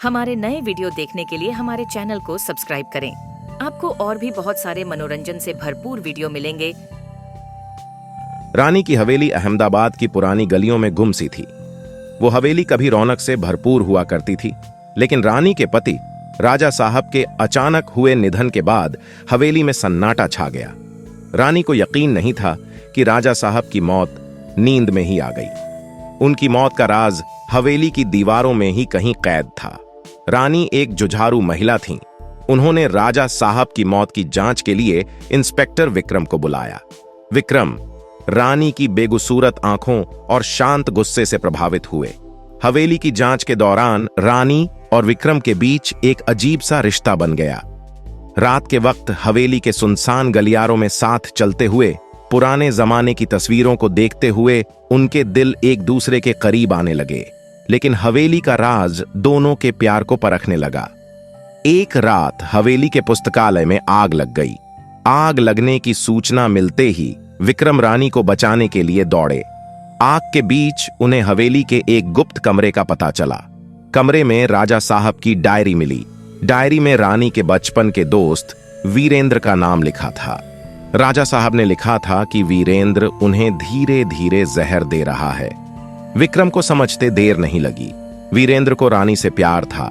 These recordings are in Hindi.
हमारे नए वीडियो देखने के लिए हमारे चैनल को सब्सक्राइब करें। आपको और भी बहुत सारे मनोरंजन से भरपूर वीडियो मिलेंगे। रानी की हवेली अहमदाबाद की पुरानी गलियों में गुम सी थी। वो हवेली कभी रौनक से भरपूर हुआ करती थी, लेकिन रानी के पति राजा साहब के अचानक हुए निधन के बाद हवेली में सन्नाटा छा गया। रानी को यकीन नहीं था कि राजा साहब की मौत नींद में ही आ गई। उनकी मौत का राज हवेली की दीवारों में ही कहीं कैद था। रानी एक जुझारू महिला थीं। उन्होंने राजा साहब की मौत की जांच के लिए इंस्पेक्टर विक्रम को बुलाया। विक्रम रानी की बेगुसूरत आंखों और शांत गुस्से से प्रभावित हुए। हवेली की जांच के दौरान रानी और विक्रम के बीच एक अजीब सा रिश्ता बन गया। रात के वक्त हवेली के सुनसान गलियारों में साथ चलते हुए, पुराने जमाने की तस्वीरों को देखते हुए उनके दिल एक दूसरे के करीब आने लगे। लेकिन हवेली का राज दोनों के प्यार को परखने लगा। एक रात हवेली के पुस्तकालय में आग लग गई। आग लगने की सूचना मिलते ही विक्रम रानी को बचाने के लिए दौड़े। आग के बीच उन्हें हवेली के एक गुप्त कमरे का पता चला। कमरे में राजा साहब की डायरी मिली। डायरी में रानी के बचपन के दोस्त वीरेंद्र का नाम लिखा था। राजा साहब ने लिखा था कि वीरेंद्र उन्हें धीरे धीरे जहर दे रहा है। विक्रम को समझते देर नहीं लगी। वीरेंद्र को रानी से प्यार था।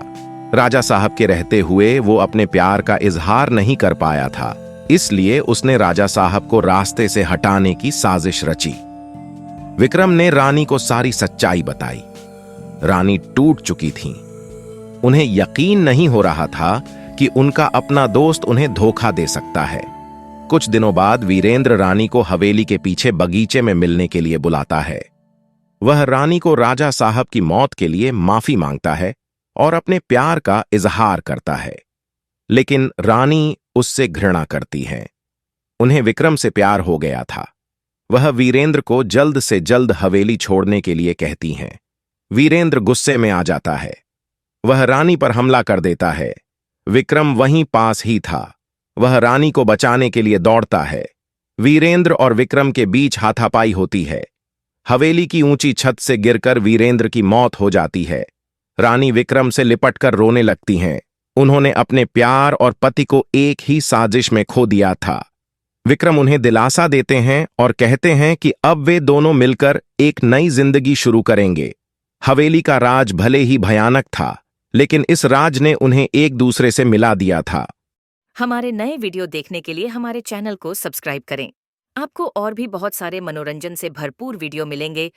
राजा साहब के रहते हुए वो अपने प्यार का इजहार नहीं कर पाया था, इसलिए उसने राजा साहब को रास्ते से हटाने की साजिश रची। विक्रम ने रानी को सारी सच्चाई बताई। रानी टूट चुकी थी। उन्हें यकीन नहीं हो रहा था कि उनका अपना दोस्त उन्हें धोखा दे सकता है। कुछ दिनों बाद वीरेंद्र रानी को हवेली के पीछे बगीचे में मिलने के लिए बुलाता है। वह रानी को राजा साहब की मौत के लिए माफी मांगता है और अपने प्यार का इजहार करता है, लेकिन रानी उससे घृणा करती है। उन्हें विक्रम से प्यार हो गया था। वह वीरेंद्र को जल्द से जल्द हवेली छोड़ने के लिए कहती हैं। वीरेंद्र गुस्से में आ जाता है। वह रानी पर हमला कर देता है। विक्रम वहीं पास ही था। वह रानी को बचाने के लिए दौड़ता है। वीरेंद्र और विक्रम के बीच हाथापाई होती है। हवेली की ऊंची छत से गिरकर वीरेंद्र की मौत हो जाती है। रानी विक्रम से लिपटकर रोने लगती हैं। उन्होंने अपने प्यार और पति को एक ही साजिश में खो दिया था। विक्रम उन्हें दिलासा देते हैं और कहते हैं कि अब वे दोनों मिलकर एक नई जिंदगी शुरू करेंगे। हवेली का राज भले ही भयानक था, लेकिन इस राज ने उन्हें एक दूसरे से मिला दिया था। हमारे नए वीडियो देखने के लिए हमारे चैनल को सब्सक्राइब करें। आपको और भी बहुत सारे मनोरंजन से भरपूर वीडियो मिलेंगे।